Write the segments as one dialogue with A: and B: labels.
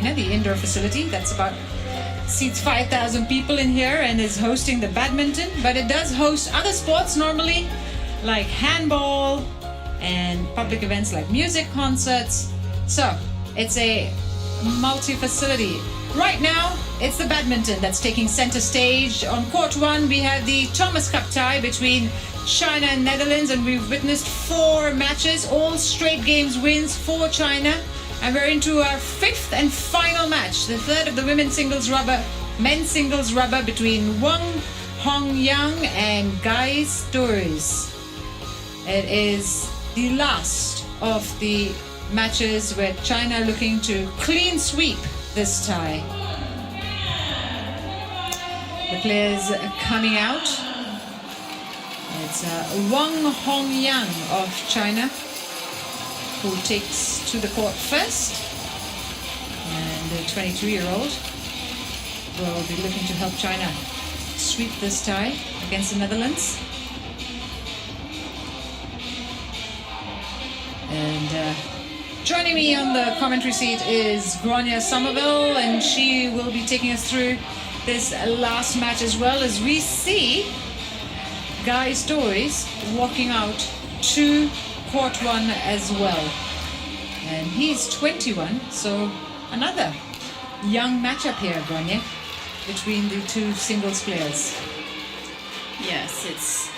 A: Arena, the indoor facility. That's about seats 5,000 people in here and is hosting the badminton. But it does host other sports normally, like handball and public events like music concerts. So it's a multi-facility. Right now, it's the badminton that's taking center stage. On court one, we have the Thomas Cup tie between China and Netherlands, and we've witnessed 4 matches, all straight games wins for China. And we're into our 5th and final match, the 3rd of the men's singles rubber between Weng Hongyang and Gijs Duijs. It is the last of the matches where China looking to clean sweep this tie. The players coming out. It's Weng Hongyang of China who takes to the court first. And the 22-year-old will be looking to help China sweep this tie against the Netherlands. And joining me on the commentary seat is Grania Somerville, and she will be taking us through this last match as well, as we see Gijs Duijs walking out to court one as well. And he's 21, so another young matchup here, Grania, between the 2 singles players.
B: Yes, it's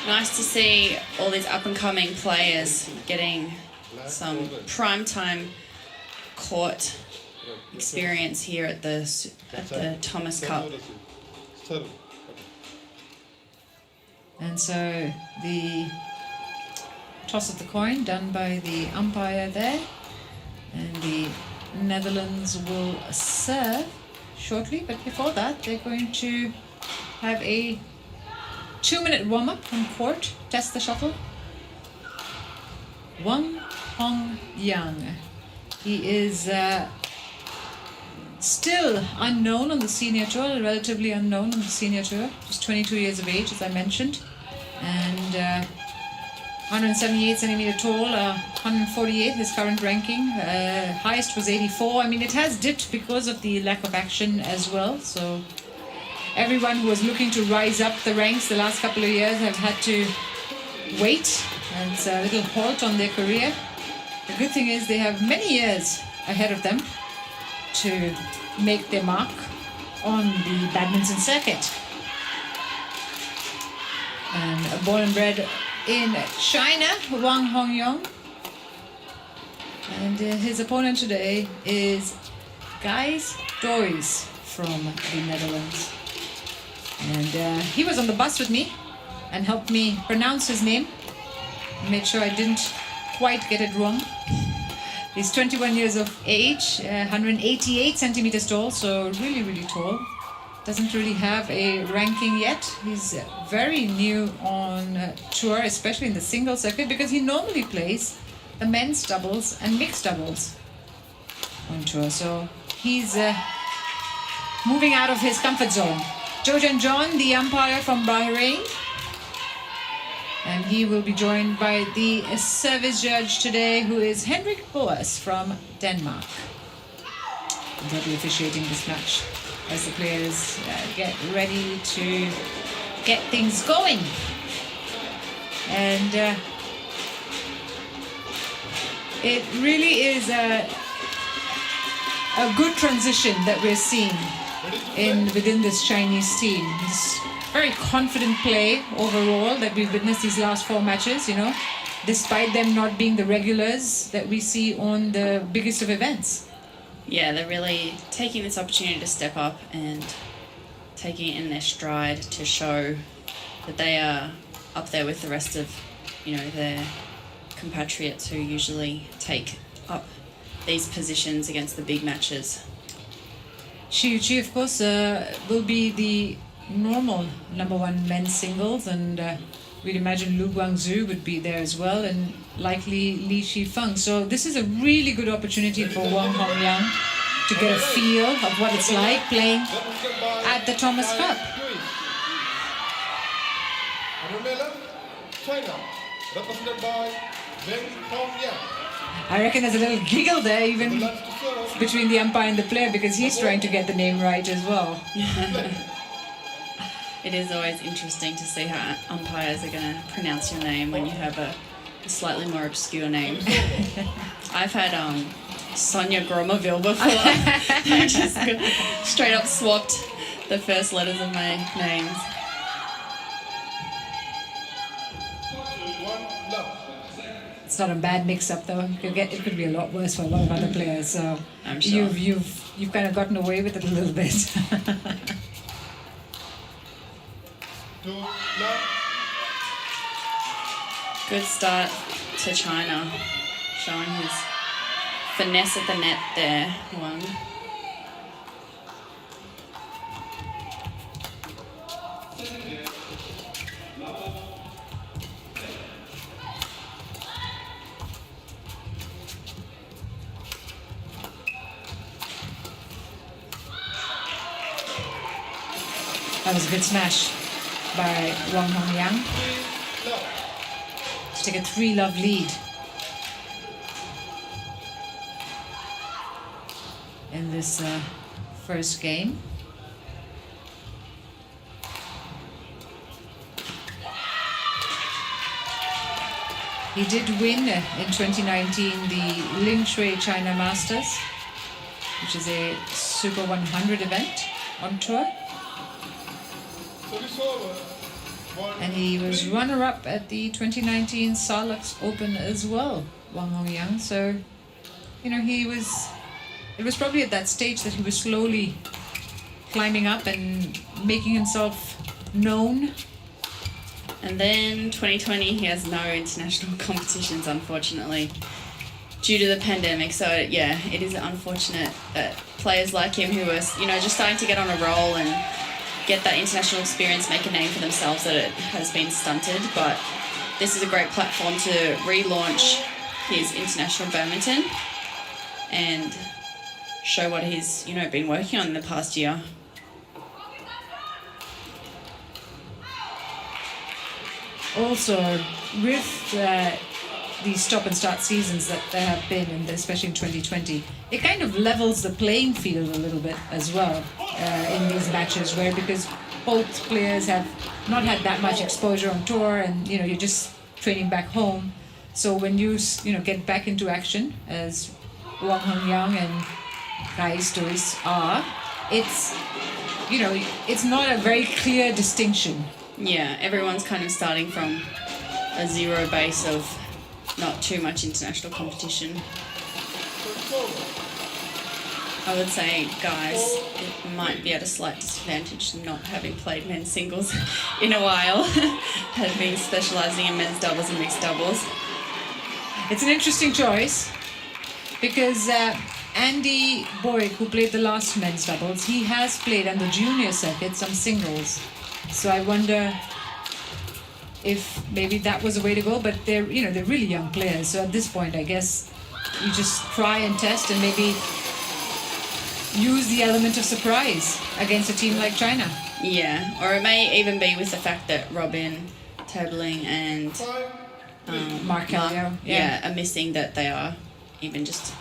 B: nice to see all these up-and-coming players getting some primetime court experience here at the Thomas Cup.
A: And so the toss of the coin done by the umpire there, and the Netherlands will serve shortly, but before that they're going to have a 2-minute warm-up on court, test the shuttle. Weng Hongyang, he is still unknown on the senior tour, relatively unknown on the senior tour, just 22 years of age, as I mentioned, and 178 centimeter tall, 148 his current ranking, highest was 84. I mean, it has dipped because of the lack of action as well, so everyone who was looking to rise up the ranks the last couple of years have had to wait, and it's a little halt on their career. The good thing is they have many years ahead of them to make their mark on the badminton circuit. And born and bred in China, Weng Hongyang. And his opponent today is Gijs Duijs from the Netherlands. And he was on the bus with me and helped me pronounce his name. Made sure I didn't quite get it wrong. He's 21 years of age, 188 centimeters tall, so really, really tall. Doesn't really have a ranking yet. He's very new on tour, especially in the single circuit, because he normally plays the men's doubles and mixed doubles on tour. So he's moving out of his comfort zone. Jojan John, the umpire from Bahrain. And he will be joined by the service judge today, who is Henrik Boas from Denmark. And they'll be officiating this match as the players get ready to get things going. And it really is a good transition that we're seeing within this Chinese team. It's very confident play overall that we've witnessed these last 4 matches, you know, despite them not being the regulars that we see on the biggest of events.
B: Yeah, they're really taking this opportunity to step up and taking it in their stride to show that they are up there with the rest of, you know, their compatriots who usually take up these positions against the big matches.
A: Xu Yuqi, of course, will be the normal #1 men's singles, and we'd imagine Lu Guangzhou would be there as well, and likely Li Shifeng. So this is a really good opportunity for Weng Hongyang to get a feel of what it's like playing at the Thomas Cup.
C: China, represented by Weng Hongyang.
A: I reckon there's a little giggle there even between the umpire and the player because he's trying to get the name right as well.
B: It is always interesting to see how umpires are going to pronounce your name when you have a slightly more obscure name. I've had Sonia Gromaville before. I just straight up swapped the first letters of my names.
A: It's not a bad mix-up though. It could be a lot worse for a lot of other players. So
B: I'm sure.
A: you've kind of gotten away with it a little bit.
B: Good start to China, showing his finesse at the net there. One.
A: That was a good smash by Wang Hongyang to take a 3-love lead in this first game. He did win in 2019 the Ling Shui China Masters, which is a Super 100 event on tour. And he was runner-up at the 2019 Salux Open as well, Wang Hongyang. So, you know, it was probably at that stage that he was slowly climbing up and making himself known.
B: And then 2020, he has no international competitions, unfortunately, due to the pandemic. So, yeah, it is unfortunate that players like him who are, you know, just starting to get on a roll and get that international experience, make a name for themselves, that it has been stunted. But this is a great platform to relaunch his international badminton and show what he's, you know, been working on in the past year.
A: Also, with these stop and start seasons that there have been, and especially in 2020, it kind of levels the playing field a little bit as well in these matches, where because both players have not had that much exposure on tour, and you know you're just training back home. So when you get back into action, as Wang Hongyang and Gijs Duijs are, it's not a very clear distinction.
B: Yeah, everyone's kind of starting from a zero base of not too much international competition. I would say, guys, it might be at a slight disadvantage not having played men's singles in a while, have been specialising in men's doubles and mixed doubles.
A: It's an interesting choice because Andy Boyd, who played the last men's doubles, he has played on the junior circuit some singles. So I wonder if maybe that was a way to go, but they're really young players. So at this point, I guess you just try and test and maybe use the element of surprise against a team like China.
B: Yeah, or it may even be with the fact that Robin, Tabling and
A: Mark Elio,
B: are missing, that they are even just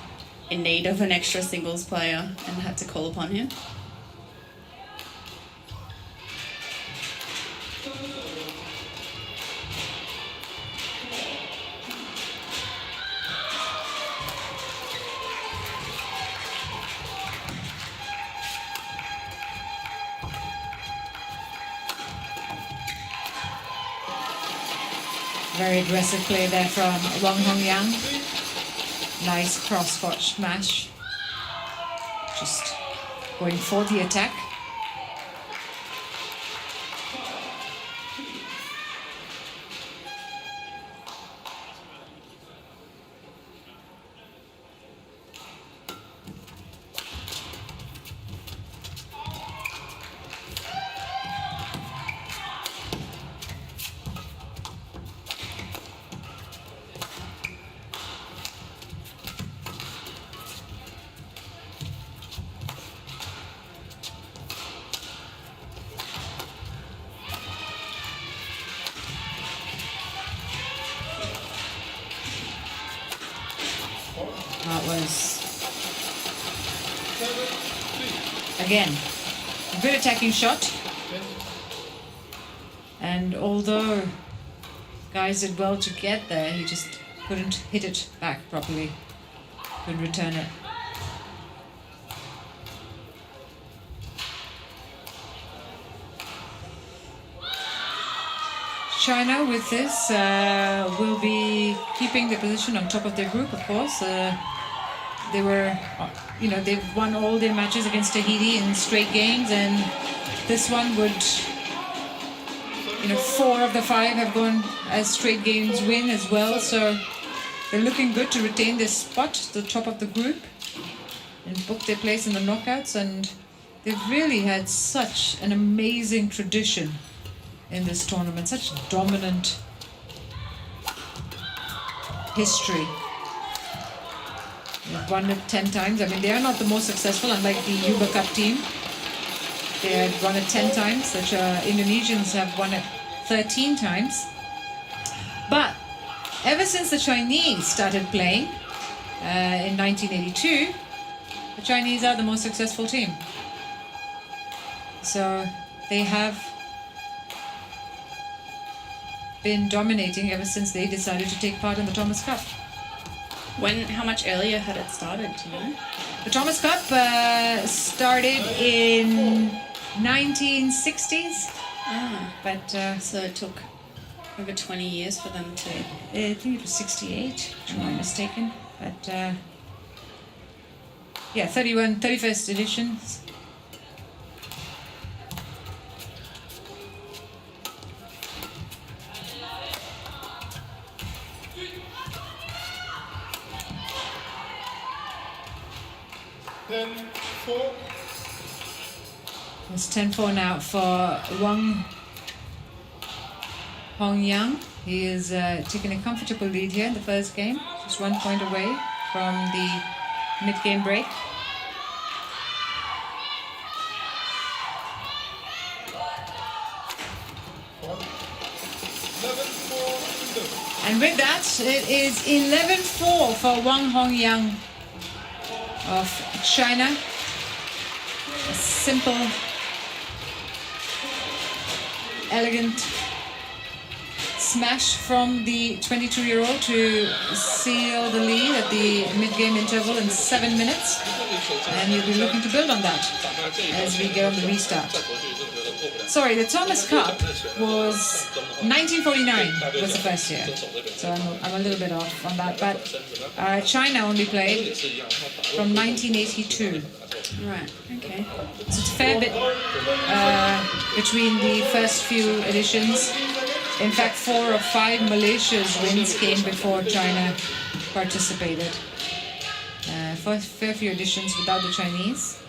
B: in need of an extra singles player and had to call upon him.
A: Very aggressive play there from Wang Hongyang. Nice cross-court smash. Just going for the attack. Again, a good attacking shot. And although Gijs did well to get there, he just couldn't hit it back properly. Couldn't return it. China with this will be keeping their position on top of their group, of course. They were, they've won all their matches against Tahiti in straight games, and this one would, 4 of the 5 have gone as straight games win as well. So they're looking good to retain their spot, the top of the group, and book their place in the knockouts. And they've really had such an amazing tradition in this tournament, such dominant history. They've won it 10 times. I mean, they are not the most successful, unlike the Uber Cup team. They had won it 10 times. The Indonesians have won it 13 times. But ever since the Chinese started playing in 1982, the Chinese are the most successful team. So they have been dominating ever since they decided to take part in the Thomas Cup.
B: How much earlier had it started, do you know?
A: The Thomas Cup started in 1960s.
B: But so it took over 20 years for them to...
A: I think it was 68, if I'm not mistaken. But 31st edition. It's 10-4 now for Weng Hongyang. He is taking a comfortable lead here in the first game, just 1 point away from the mid-game break. And with that, it is 11-4 for Weng Hongyang of China. A simple, elegant smash from the 22-year-old to seal the lead at the mid-game interval in 7 minutes. And he'll be looking to build on that as we get on the restart. Sorry, the Thomas Cup was 1949 was the first year. So I'm a little bit off on that. But China only played from 1982.
B: Right, okay.
A: So it's a fair bit between the first few editions. In fact, 4 or 5 Malaysia's wins came before China participated. For a fair few editions without the Chinese.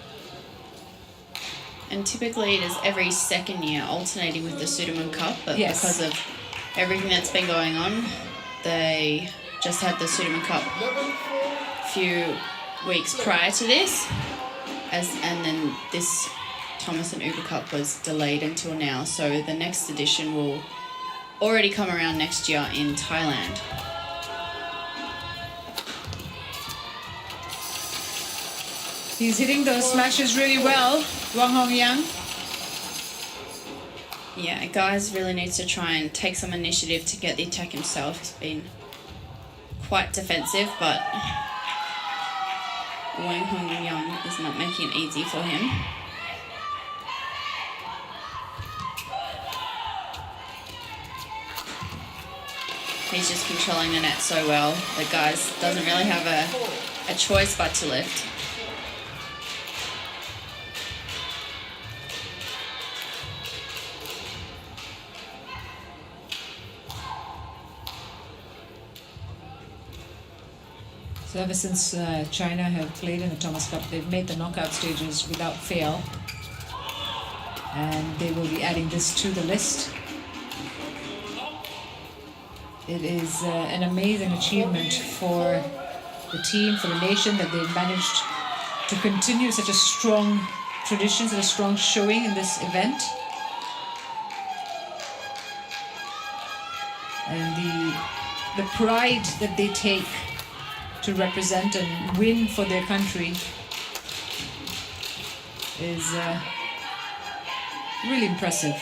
B: And typically it is every second year alternating with the Sudirman Cup, but
A: Yes.
B: because of everything that's been going on, they just had the Sudirman Cup a few weeks prior to this, and then this Thomas and Uber Cup was delayed until now, so the next edition will already come around next year in Thailand.
A: He's hitting those smashes really well, Weng Hongyang.
B: Yeah, Gijs really needs to try and take some initiative to get the attack himself. He's been quite defensive, but Weng Hongyang is not making it easy for him. He's just controlling the net so well that Gijs doesn't really have a choice but to lift.
A: So ever since China have played in the Thomas Cup, they've made the knockout stages without fail. And they will be adding this to the list. It is an amazing achievement for the team, for the nation, that they've managed to continue such a strong tradition, such a strong showing in this event. And the pride that they take to represent and win for their country is really impressive.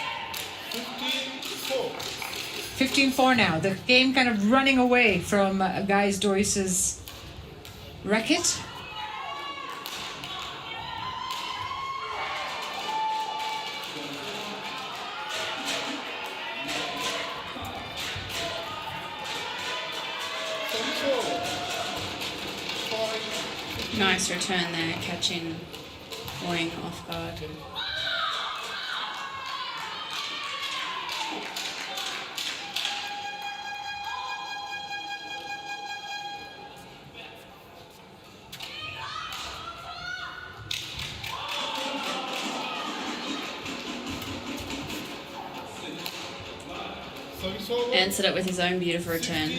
A: 15-4 now. The game kind of running away from Gijs Duijs's racket.
B: Nice return there, catching Weng off guard. Answered it with his own beautiful return.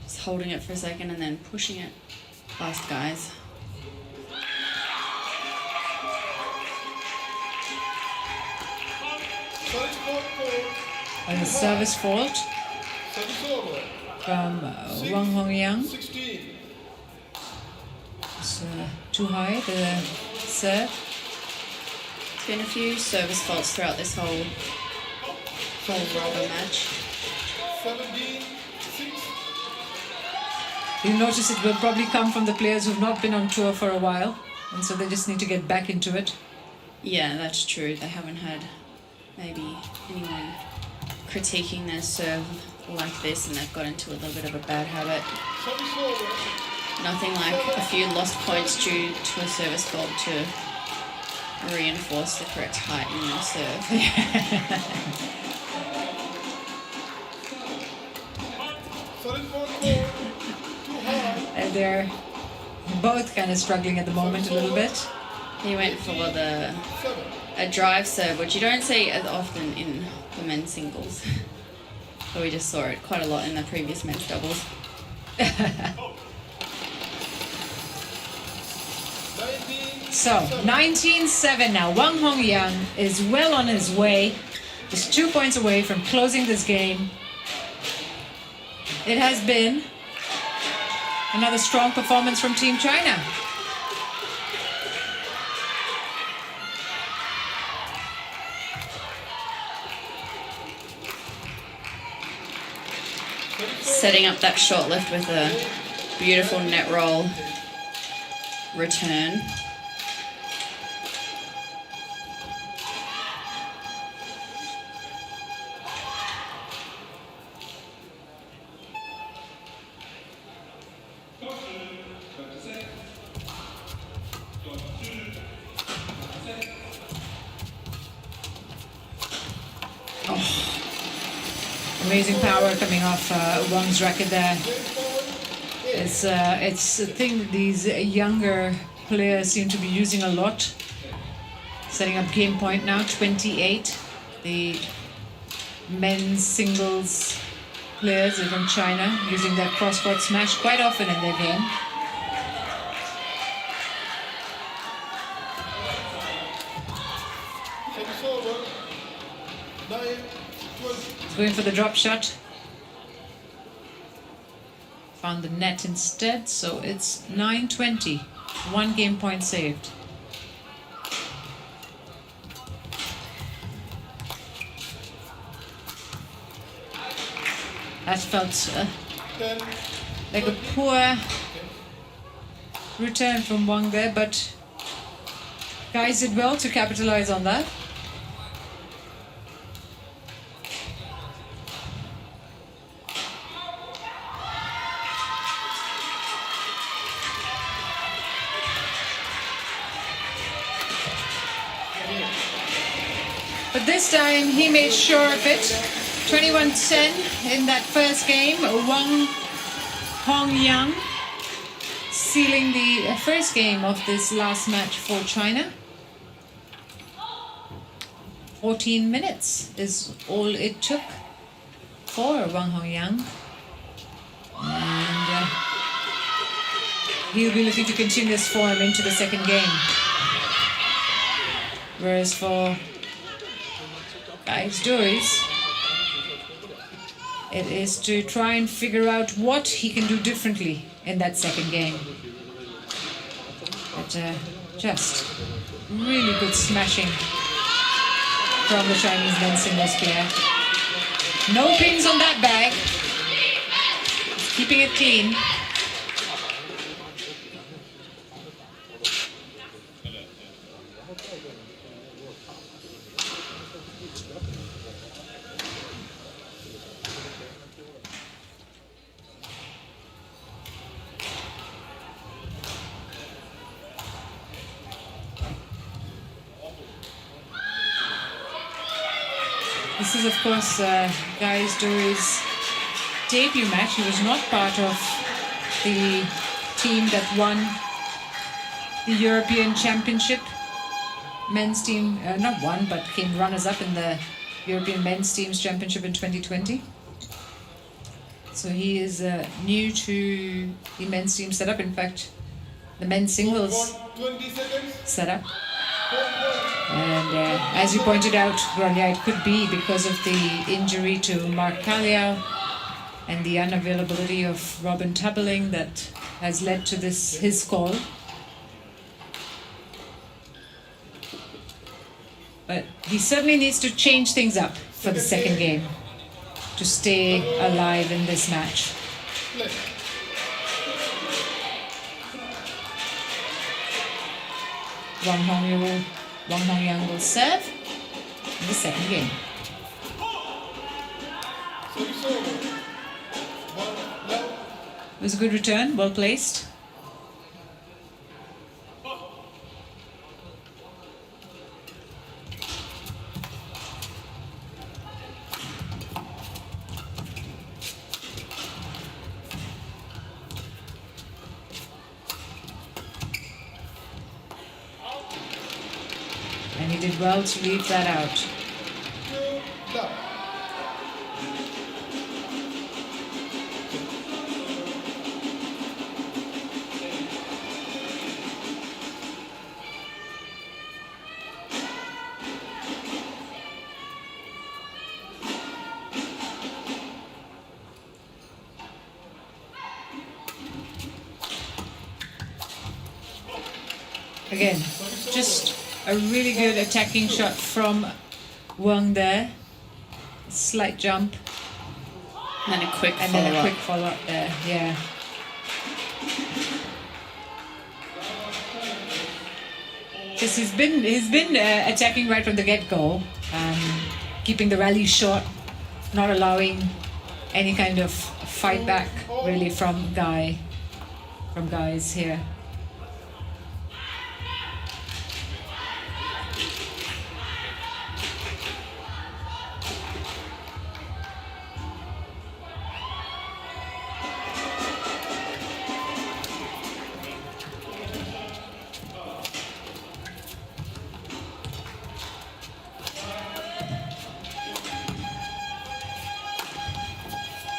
B: Just holding it for a second and then pushing it past Gijs.
A: And a service fault from Wang Hongyang. It's too high, the serve.
B: There's been a few service faults throughout this whole rubber match.
A: You notice it will probably come from the players who've not been on tour for a while, and so they just need to get back into it.
B: Yeah, that's true. They haven't had maybe anyone critiquing their serve like this, and they've got into a little bit of a bad habit. Nothing like a few lost points due to a service fault to reinforce the correct height in your serve. And they're both kind of struggling at the moment a little bit. He went for a drive serve, which you don't see as often in the men's singles. But we just saw it quite a lot in the previous men's doubles.
A: So, 19-7 now. Wang Hongyang is well on his way. Just 2 points away from closing this game. It has been another strong performance from Team China.
B: Setting up that short lift with a beautiful net roll return.
A: Amazing power coming off Wang's racket there. It's a thing that these younger players seem to be using a lot. Setting up game point now, 28. The men's singles players from China using that cross-court smash quite often in their game. Going for the drop shot. Found the net instead, so it's 9-20. 1 game point saved. That felt like a poor return from Wang there, but Gijs did well to capitalize on that. But this time he made sure of it. 21-10 in that first game. Wang Hongyang sealing the first game of this last match for China. 14 minutes is all it took for Wang Hongyang. And he'll be looking to continue this form into the second game. Whereas for Gijs Duijs, it is to try and figure out what he can do differently in that second game. But Just really good smashing from the Chinese men's singles player. No pins on that bag. Keeping it clean. This is, of course, Gijs Duijs' debut match. He was not part of the team that won the European Championship. Men's team, not won, but came runners-up in the European Men's Teams Championship in 2020. So he is new to the men's team setup. In fact, the men's singles setup. And as you pointed out, Gronya, it could be because of the injury to Mark Kaliau and the unavailability of Robin Tabeling that has led to his call. But he certainly needs to change things up for the second game to stay alive in this match. Wang Hongyang will serve in the second game. It was a good return, well placed. And he did well to leave that out. Again, just a really good attacking shot from Weng there. Slight jump.
B: And then a quick
A: and
B: follow-up.
A: then a quick follow-up there, yeah. Just he's been attacking right from the get-go, keeping the rally short, not allowing any kind of fight back really from Gijs here.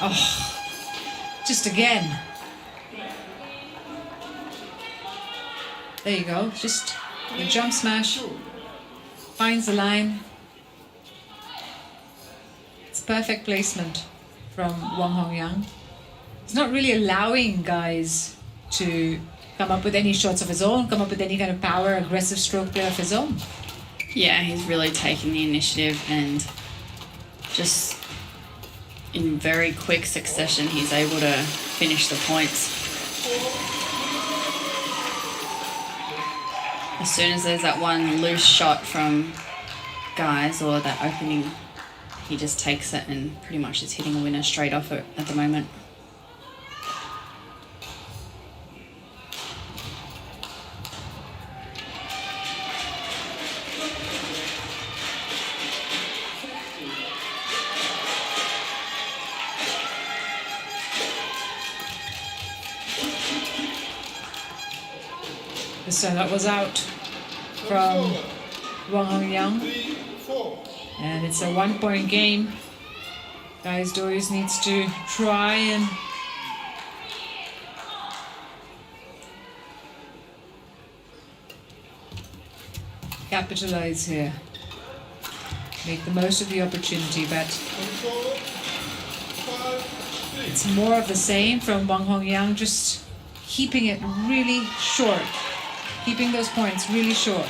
A: Oh, just again. There you go. Just a jump smash. Finds the line. It's perfect placement from Wang Hongyang. He's not really allowing Gijs to come up with any shots of his own, come up with any kind of power, aggressive stroke play of his own.
B: Yeah, he's really taken the initiative and just in very quick succession he's able to finish the points. As soon as there's that one loose shot from Gijs or that opening, he just takes it and pretty much is hitting a winner straight off it at the moment.
A: So that was out from Wang Hongyang. And it's a 1-point game. Gijs Duijs needs to try and capitalize here. Make the most of the opportunity, but it's more of the same from Wang Hongyang, just keeping it really short. keeping those points really short.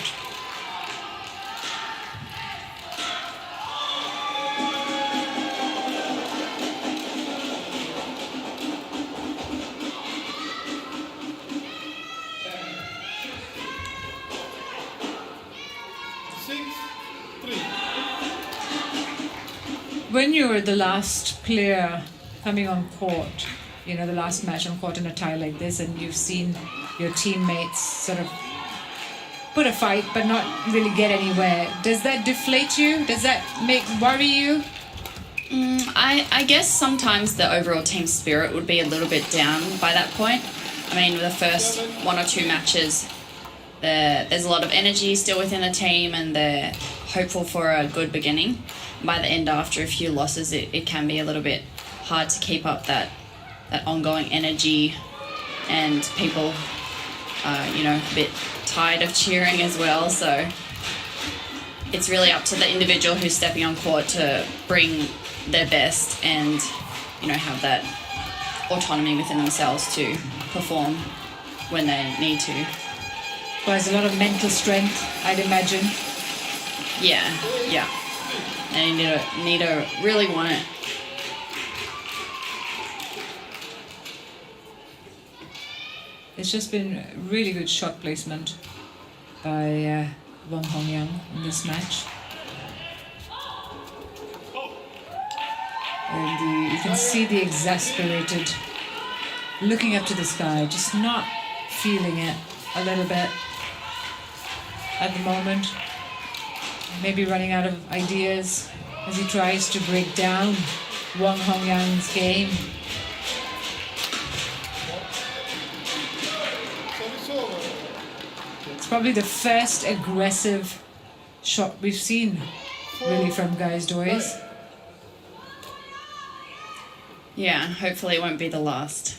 A: When you're the last player coming on court, you know, the last match on court in a tie like this, and you've seen your teammates sort of put a fight but not really get anywhere, does that deflate you? Does that worry you?
B: I guess sometimes the overall team spirit would be a little bit down by that point. I mean, the first 1 or 2 matches, there's a lot of energy still within the team and they're hopeful for a good beginning. By the end, after a few losses, it can be a little bit hard to keep up that ongoing energy, and people are, you know, a bit tired of cheering as well. So it's really up to the individual who's stepping on court to bring their best and, you know, have that autonomy within themselves to perform when they need to.
A: Well, there's a lot of mental strength, I'd imagine.
B: Yeah. And you need to really want it.
A: It's just been really good shot placement by Weng Hongyang in this match. And you can see the exasperated looking up to the sky, just not feeling it a little bit at the moment. Maybe running out of ideas as he tries to break down Weng Hongyang's game. It's probably the first aggressive shot we've seen, really, from Gijs Duijs.
B: Yeah, hopefully it won't be the last.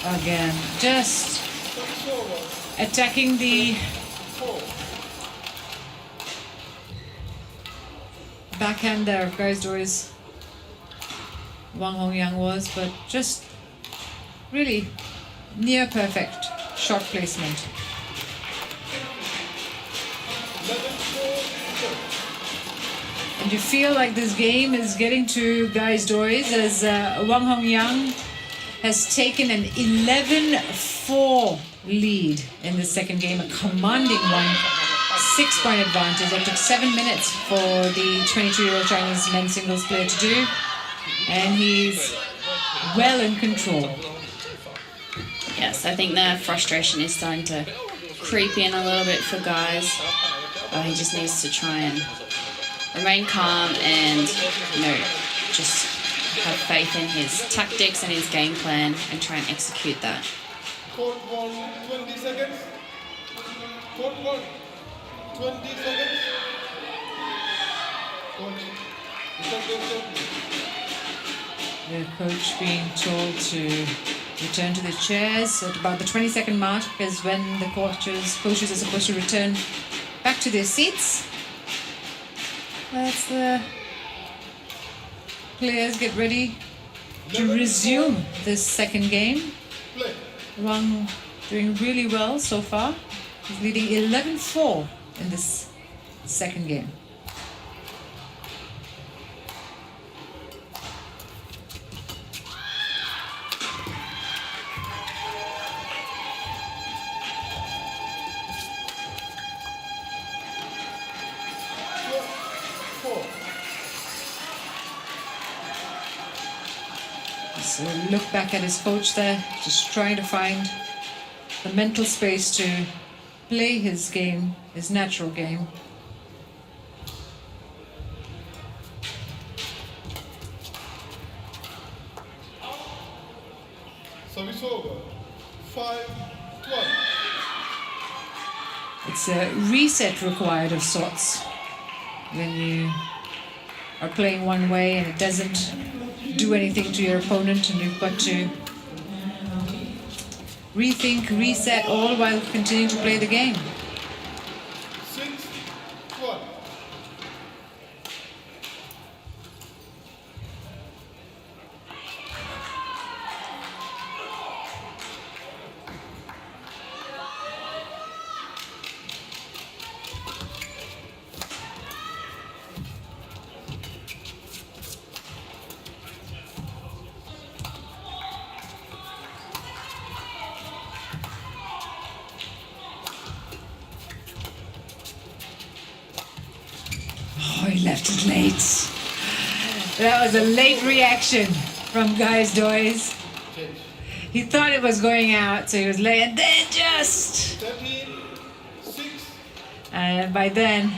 A: Again, just attacking the backhand there of Gijs Duijs. Weng Hongyang was, but just really near perfect shot placement. And you feel like this game is getting to Gijs Duijs as Weng Hongyang has taken an 11-4 lead in the second game, a commanding one, 6-point advantage. It took 7 minutes for the 22-year-old Chinese men's singles player to do, and he's well in control.
B: Yes, I think the frustration is starting to creep in a little bit for Gijs. He just needs to try and remain calm and, you know, just have faith in his tactics and his game plan and try and execute that.
C: Court 1, 20 seconds. Court 1, 20 seconds. Coach,
A: The coach being told to return to the chairs at about the 20-second mark is when the coaches are supposed to return back to their seats. Let's the players get ready to resume this second game. Weng doing really well so far. He's leading 11-4 in this second game. So look back at his coach there, just trying to find the mental space to play his game, his natural game.
C: Service over. 5-1.
A: It's a reset required of sorts when you are playing one way and it doesn't do anything to your opponent, and you've got to rethink, reset, all while continuing to play the game.
C: 6-1.
A: Oh, he left it late. That was a late reaction from Gijs Duijs. He thought it was going out, so he was late, and then just...
C: 13-6.
A: And by then,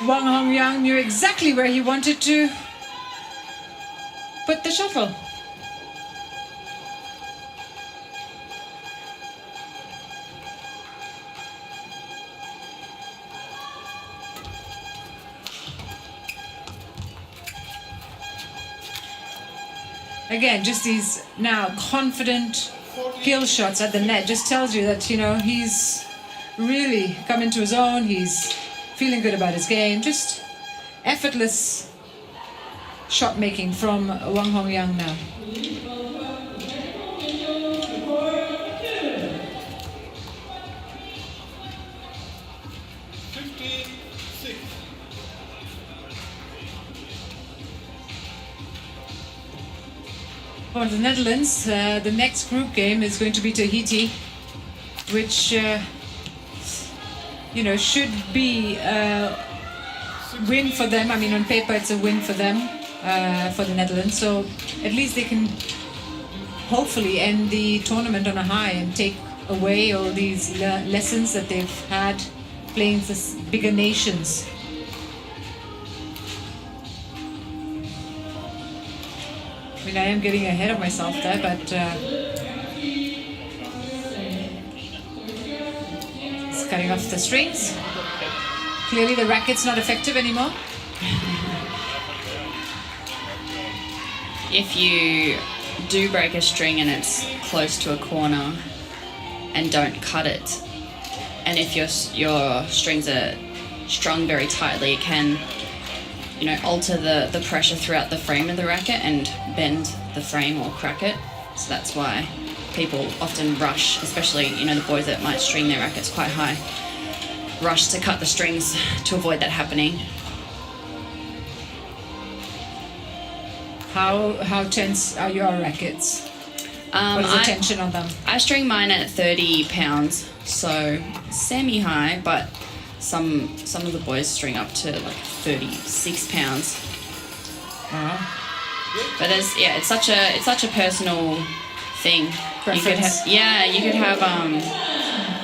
A: Wang Hongyang knew exactly where he wanted to put the shuttle. Again, just these now confident kill shots at the net just tells you that, you know, he's really come into his own. He's feeling good about his game. Just effortless shot making from Wang Hongyang now. For the Netherlands, the next group game is going to be Tahiti, which you know, should be a win for them. I mean, on paper it's a win for them, for the Netherlands. So at least they can hopefully end the tournament on a high and take away all these lessons that they've had playing this bigger nations. I mean, I am getting ahead of myself there, but it's cutting off the strings. Clearly the racket's not effective anymore.
B: If you do break a string and it's close to a corner and don't cut it, and if your strings are strung very tightly, it can, you know, alter the pressure throughout the frame of the racket and bend the frame or crack it. So that's why people often rush, especially, you know, the boys that might string their rackets quite high, rush to cut the strings to avoid that happening.
A: How tense are your rackets? What is the tension on them?
B: I string mine at 30 pounds, so semi-high, but some of the boys string up to like 36 pounds.
A: Wow.
B: But it's such a personal thing.
A: Preference.
B: You could have I'm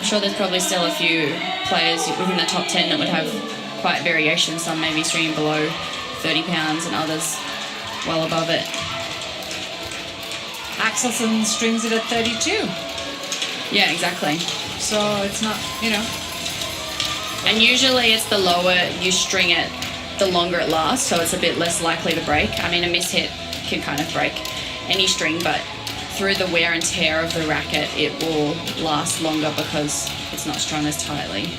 B: sure there's probably still a few players within the top 10 that would have quite variations. Some maybe stringing below 30 pounds and others well above it.
A: Axelsen strings it at 32.
B: Yeah, exactly.
A: So it's not, you know.
B: And usually it's the lower you string it, the longer it lasts, so it's a bit less likely to break. I mean, a mishit can kind of break any string, but through the wear and tear of the racket, it will last longer because it's not strung as tightly.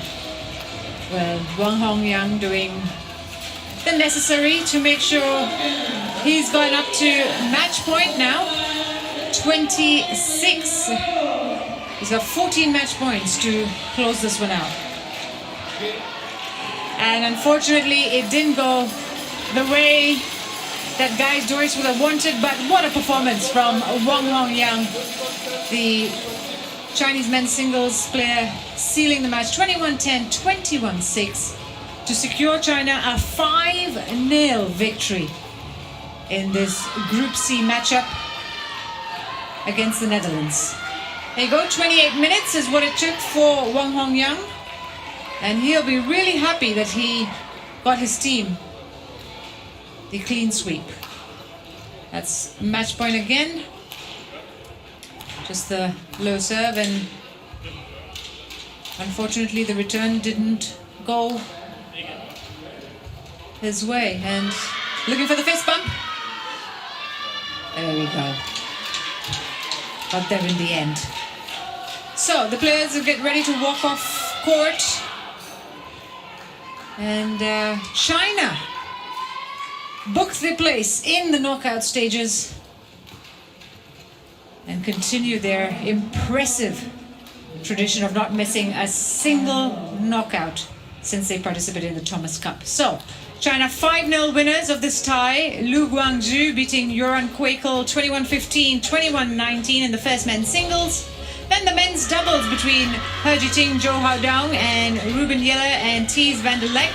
A: Well, Wang Hongyang doing the necessary to make sure he's going up to match point now. 26. He's got 14 match points to close this one out. And unfortunately, it didn't go the way that Gijs Duijs would have wanted, but what a performance from Wang Hongyang, the Chinese men's singles player, sealing the match 21-10, 21-6 to secure China a 5-0 victory in this Group C matchup against the Netherlands. There you go, 28 minutes is what it took for Wang Hongyang, and he'll be really happy that he got his team the clean sweep. That's match point again. Just the low serve, and unfortunately the return didn't go his way and looking for the fist bump. There we go. Got there in the end. So the players will get ready to walk off court. And China booked their place in the knockout stages and continue their impressive tradition of not missing a single knockout since they participated in the Thomas Cup. So, China 5-0 winners of this tie. Lu Guangzhou beating Yoran Quakel 21-15, 21-19 in the first men's singles. Then the men's doubles between He Jiting, Zhou Haodong and Ruben Yiller and Thies van der Leck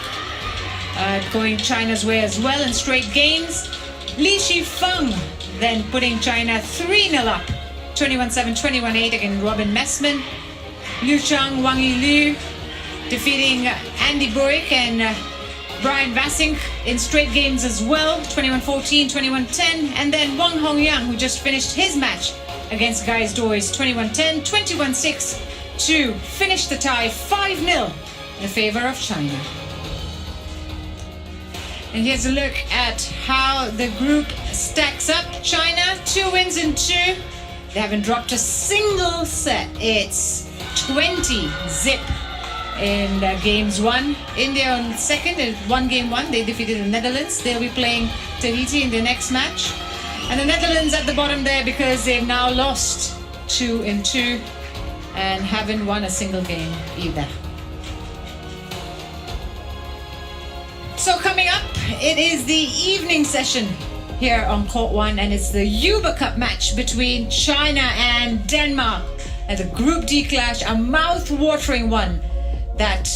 A: going China's way as well in straight games. Li Shifeng then putting China 3-0 up, 21-7, 21-8 against Robin Messman. Liu Chang, Wang Yilu defeating Andy Buick and Brian Vassink in straight games as well, 21-14, 21-10. And then Wang Hongyang, who just finished his match against Gijs Duijs, 21-10, 21-6 to finish the tie 5-0 in favor of China. And here's a look at how the group stacks up. China, 2 wins in 2. They haven't dropped a single set. It's 20 zip in games 1. India on second, in 1 game 1. They defeated the Netherlands. They'll be playing Tahiti in the next match. And the Netherlands at the bottom there because they've now lost 2 in 2 and haven't won a single game either. So coming up, it is the evening session here on Court 1 and it's the Uber Cup match between China and Denmark. And the Group D clash, a mouth-watering one that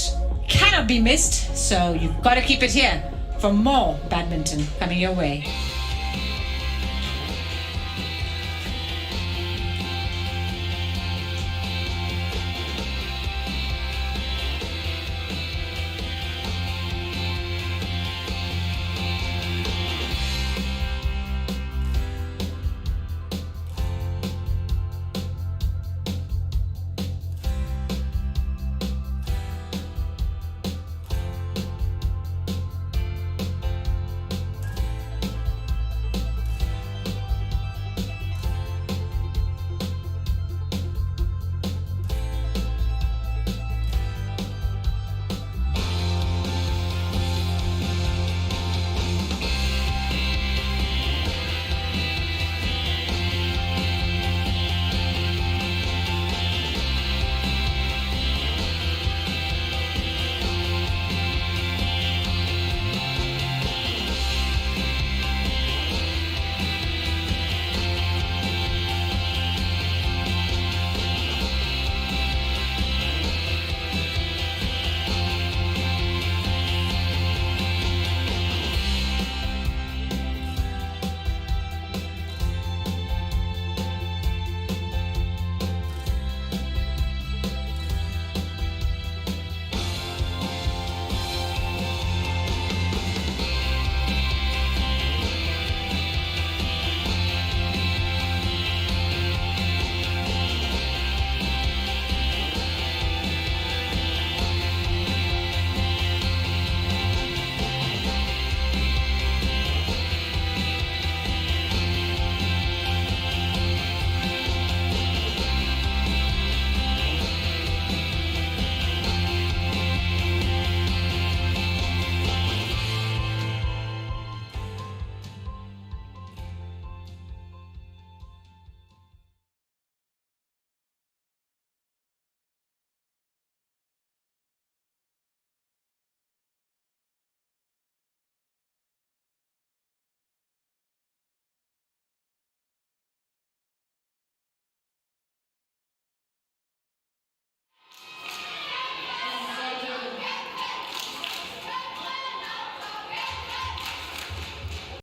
A: cannot be missed. So you've got to keep it here for more badminton coming your way.